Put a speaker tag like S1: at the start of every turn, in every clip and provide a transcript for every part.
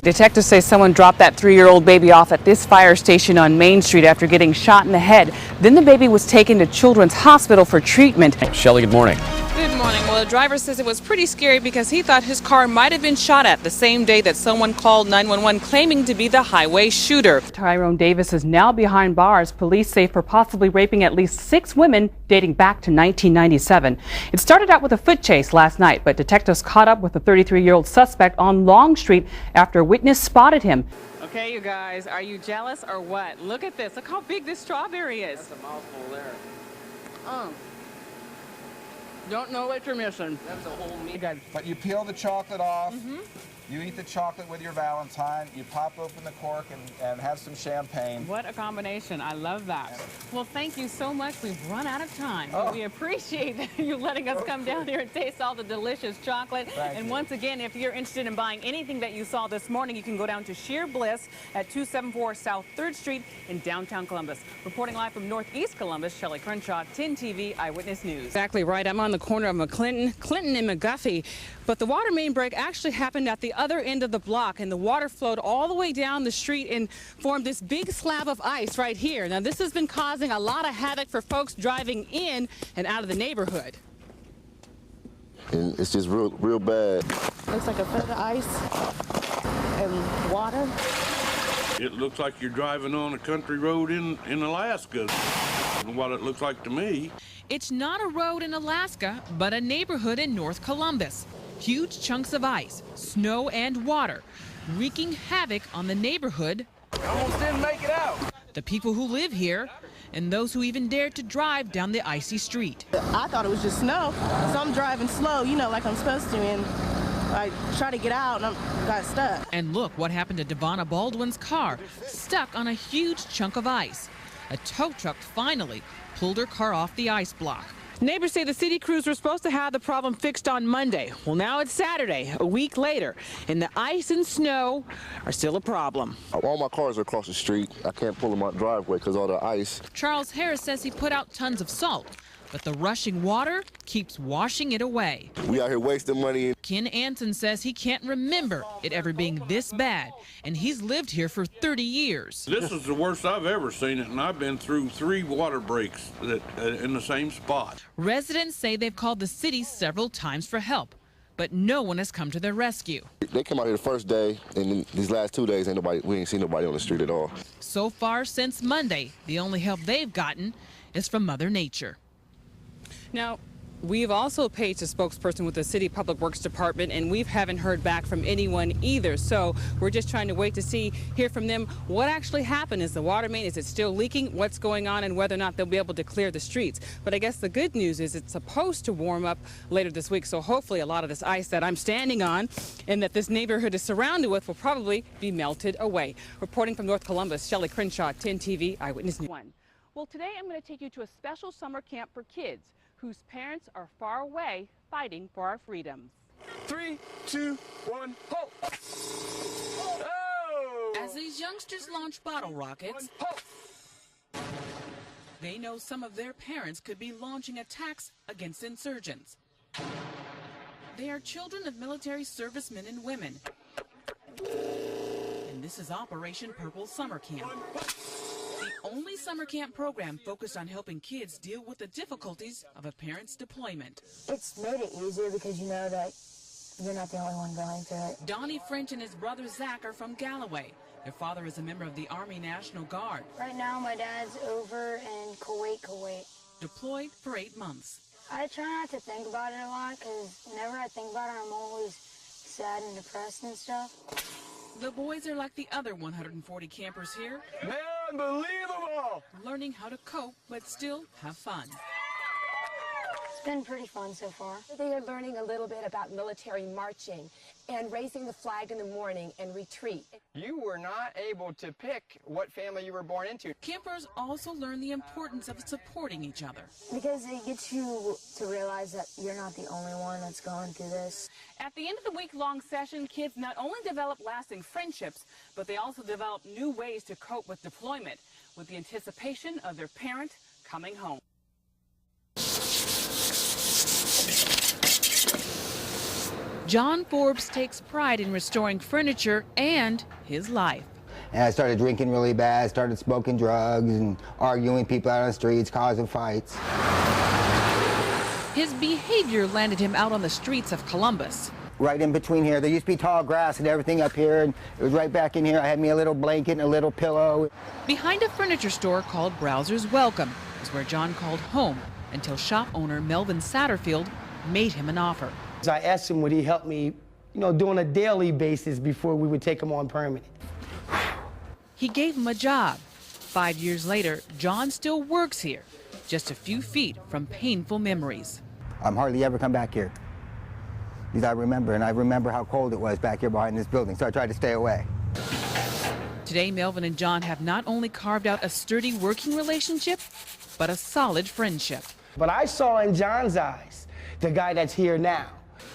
S1: Detectives say someone dropped that 3-year-old baby off at this fire station on Main Street after getting shot in the head. Then the baby was taken to Children's Hospital for treatment.
S2: Shelley, good morning.
S1: Good morning. Well, the driver says it was pretty scary because he thought his car might have been shot at the same day that someone called 911 claiming to be the highway shooter. Tyrone Davis is now behind bars, police say, for possibly raping at least 6 women dating back to 1997. It started out with a foot chase last night, but detectives caught up with the 33-year-old suspect on Long Street after a witness spotted him. Okay, you guys, are you jealous or what? Look at this. Look how big this strawberry is.
S3: That's a mouthful there.
S1: Don't know what you're missing.
S3: That's a whole meat.
S4: But you peel the chocolate off, you eat the chocolate with your Valentine, you pop open the cork and have some champagne.
S1: What a combination. I love that. Well, thank you so much. We've run out of time.
S4: Oh.
S1: But we appreciate you letting us come down here and taste all the delicious chocolate.
S4: Thank you.
S1: Once again, if you're interested in buying anything that you saw this morning, you can go down to Sheer Bliss at 274 South 3rd Street in downtown Columbus. Reporting live from Northeast Columbus, Shelley Crenshaw, 10 TV Eyewitness News. Exactly right. I'm on the corner of Clinton and McGuffey. But the water main break actually happened at the other end of the block, and the water flowed all the way down the street and formed this big slab of ice right here. Now, this has been causing a lot of havoc for folks driving in and out of the neighborhood.
S5: And it's just real bad.
S6: Looks like a foot of ice and water.
S7: It looks like you're driving on a country road in Alaska, what it looks like to me.
S8: It's not a road in Alaska, but a neighborhood in North Columbus. Huge chunks of ice, snow and water, wreaking havoc on the neighborhood.
S4: Almost didn't make it out.
S8: The people who live here, and those who even dared to drive down the icy street.
S6: I thought it was just snow, so I'm driving slow, you know, like I'm supposed to, and I try to get out and I got stuck.
S8: And look what happened to Devonna Baldwin's car, stuck on a huge chunk of ice. A tow truck finally pulled her car off the ice block.
S1: Neighbors say the city crews were supposed to have the problem fixed on Monday. Well, now it's Saturday, a week later, and the ice and snow are still a problem.
S5: All my cars are across the street. I can't pull in my driveway because all the ice.
S8: Charles Harris says he put out tons of salt, but the rushing water keeps washing it away.
S5: We out here wasting money.
S8: Ken Anson says he can't remember it ever being this bad, and he's lived here for 30 years.
S7: This is the worst I've ever seen it, and I've been through 3 water breaks in the same spot.
S8: Residents say they've called the city several times for help, but no one has come to their rescue.
S5: They came out here the first day, and then these last 2 days, we ain't seen nobody on the street at all.
S8: So far since Monday, the only help they've gotten is from Mother Nature.
S1: Now, we've also paged a spokesperson with the City Public Works Department, and we haven't heard back from anyone either. So we're just trying to wait to hear from them what actually happened. Is the water main, is it still leaking? What's going on, and whether or not they'll be able to clear the streets. But I guess the good news is it's supposed to warm up later this week. So hopefully a lot of this ice that I'm standing on and that this neighborhood is surrounded with will probably be melted away. Reporting from North Columbus, Shelley Crenshaw, 10 TV Eyewitness News. Well, today I'm going to take you to a special summer camp for kids whose parents are far away fighting for our freedoms.
S4: 3, 2, 1, ho! Oh!
S8: As these youngsters launch bottle rockets, they know some of their parents could be launching attacks against insurgents. They are children of military servicemen and women. And this is Operation Purple Summer Camp. The only summer camp program focused on helping kids deal with the difficulties of a parent's deployment.
S9: It's made it easier because you know that you're not the only one going through it.
S8: Donnie French and his brother Zach are from Galloway. Their father is a member of the Army National Guard.
S9: Right now my dad's over in Kuwait.
S8: Deployed for 8 months.
S9: I try not to think about it a lot because whenever I think about it, I'm always sad and depressed and stuff.
S8: The boys are like the other 140 campers here.
S4: Unbelievable!
S8: Learning how to cope, but still have fun.
S9: It's been pretty fun so far.
S10: They are learning a little bit about military marching and raising the flag in the morning and retreat.
S3: You were not able to pick what family you were born into.
S8: Campers also learn the importance of supporting each other.
S9: Because it gets you to realize that you're not the only one that's going through this.
S1: At the end of the week-long session, kids not only develop lasting friendships, but they also develop new ways to cope with deployment, with the anticipation of their parent coming home.
S8: John Forbes takes pride in restoring furniture and his life.
S2: And I started drinking really bad, started smoking drugs and arguing with people out on the streets, causing fights.
S8: His behavior landed him out on the streets of Columbus.
S2: Right in between here, there used to be tall grass and everything up here, and it was right back in here. I had me a little blanket and a little pillow.
S8: Behind a furniture store called Browser's Welcome is where John called home until shop owner Melvin Satterfield made him an offer.
S11: I asked him would he help me, do on a daily basis before we would take him on permanent.
S8: He gave him a job. 5 years later, John still works here, just a few feet from painful memories.
S2: I'm hardly ever come back here. Because I remember how cold it was back here behind this building, so I tried to stay away.
S8: Today, Melvin and John have not only carved out a sturdy working relationship, but a solid friendship.
S11: But I saw in John's eyes the guy that's here now.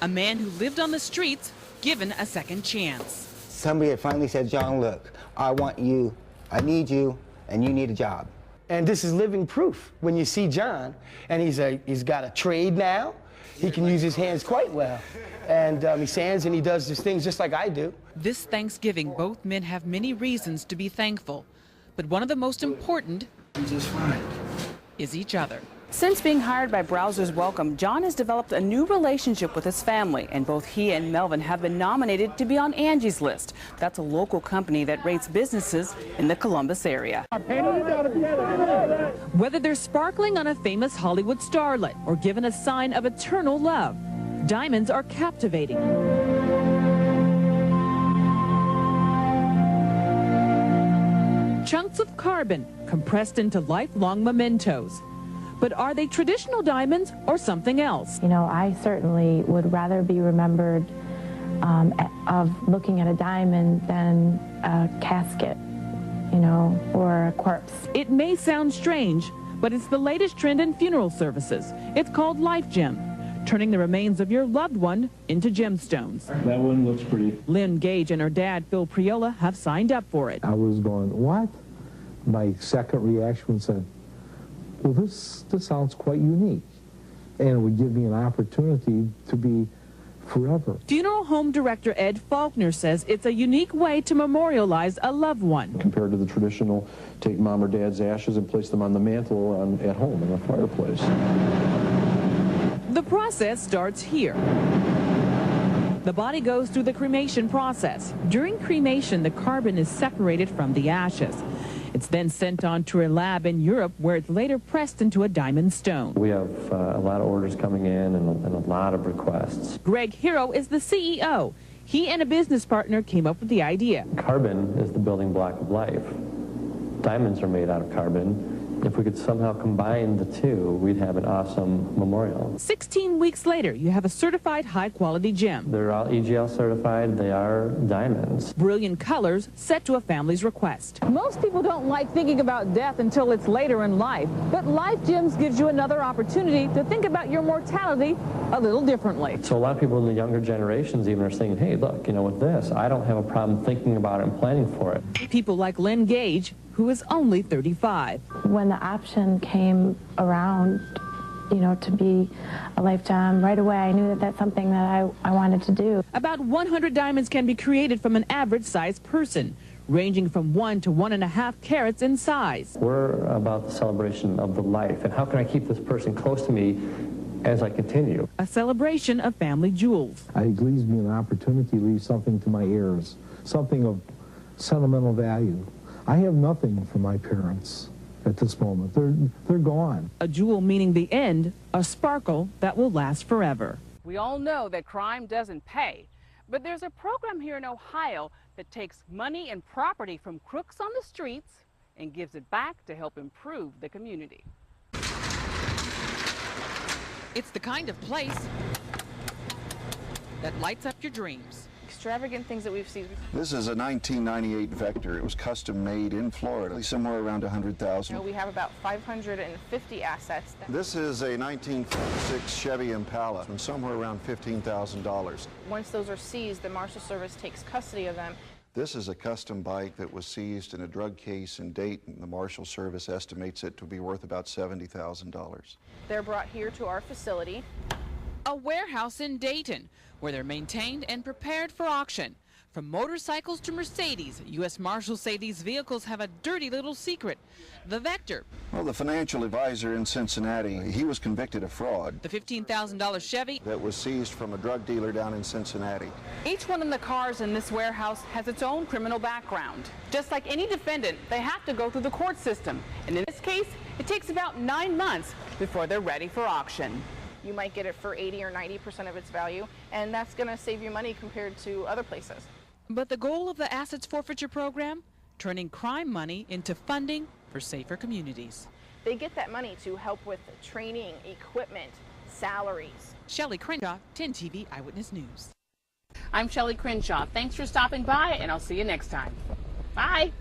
S8: A man who lived on the streets, given a second chance.
S2: Somebody had finally said, John, look, I want you, I need you, and you need a job.
S11: And this is living proof. When you see John, and he's got a trade now, he can use his hands quite well. And he sands and he does his things just like I do.
S8: This Thanksgiving, both men have many reasons to be thankful. But one of the most important is each other.
S1: Since being hired by Browser's Welcome, John has developed a new relationship with his family, and both he and Melvin have been nominated to be on Angie's List. That's a local company that rates businesses in the Columbus area.
S8: Whether they're sparkling on a famous Hollywood starlet or given a sign of eternal love, diamonds are captivating. Chunks of carbon compressed into lifelong mementos. But are they traditional diamonds or something else?
S12: I certainly would rather be remembered of looking at a diamond than a casket, or a corpse.
S8: It may sound strange, but it's the latest trend in funeral services. It's called Life Gem, turning the remains of your loved one into gemstones.
S13: That one looks pretty.
S8: Lynn Gage and her dad, Phil Priola, have signed up for it.
S13: I was going, what? My second reaction said, well, this sounds quite unique, and it would give me an opportunity to be forever.
S8: Funeral home director Ed Faulkner says it's a unique way to memorialize a loved one.
S13: Compared to the traditional, take mom or dad's ashes and place them on the mantle at home in the fireplace.
S8: The process starts here. The body goes through the cremation process. During cremation, the carbon is separated from the ashes. It's then sent on to a lab in Europe where it's later pressed into a diamond stone.
S14: We have a lot of orders coming in and a lot of requests.
S8: Greg Hero is the CEO. He and a business partner came up with the idea.
S14: Carbon is the building block of life. Diamonds are made out of carbon. If we could somehow combine the two, we'd have an awesome memorial.
S8: 16 weeks later, you have a certified high-quality gem.
S14: They're all EGL certified. They are diamonds.
S8: Brilliant colors set to a family's request. Most people don't like thinking about death until it's later in life, but Life Gems gives you another opportunity to think about your mortality a little differently.
S14: So a lot of people in the younger generations even are saying, hey, look, with this, I don't have a problem thinking about it and planning for it.
S8: People like Lynn Gage, who is only 35.
S12: When the option came around, to be a Life Gem, right away I knew that that's something that I wanted to do.
S8: About 100 diamonds can be created from an average-sized person, ranging from 1 to 1.5 carats in size.
S14: We're about the celebration of the life, and how can I keep this person close to me as I continue?
S8: A celebration of family jewels.
S13: It leaves me an opportunity to leave something to my heirs, something of sentimental value. I have nothing from my parents at this moment. They're gone.
S8: A jewel meaning the end, a sparkle that will last forever.
S1: We all know that crime doesn't pay, but there's a program here in Ohio that takes money and property from crooks on the streets and gives it back to help improve the community.
S8: It's the kind of place that lights up your dreams.
S15: Extravagant things that we've seen.
S16: This is a 1998 Vector. It was custom made in Florida, somewhere around 100,000.
S15: We have about 550 assets.
S16: This is a 1956 Chevy Impala, and somewhere around $15,000.
S15: Once those are seized, the Marshal Service takes custody of them.
S16: This is a custom bike that was seized in a drug case in Dayton. The Marshal Service estimates it to be worth about $70,000.
S15: They're brought here to our facility.
S8: a warehouse in Dayton, where they're maintained and prepared for auction. From motorcycles to Mercedes, U.S. Marshals say these vehicles have a dirty little secret: the Vector.
S16: Well, the financial advisor in Cincinnati, he was convicted of fraud.
S8: The $15,000 Chevy
S16: That was seized from a drug dealer down in Cincinnati.
S1: Each one of the cars in this warehouse has its own criminal background. Just like any defendant, they have to go through the court system. And in this case, it takes about 9 months before they're ready for auction.
S15: You might get it for 80 or 90% of its value, and that's going to save you money compared to other places.
S8: But the goal of the assets forfeiture program? Turning crime money into funding for safer communities.
S15: They get that money to help with training, equipment, salaries.
S8: S.Crenshaw, 10 TV Eyewitness News.
S1: I'm S.Crenshaw. Thanks for stopping by, and I'll see you next time. Bye.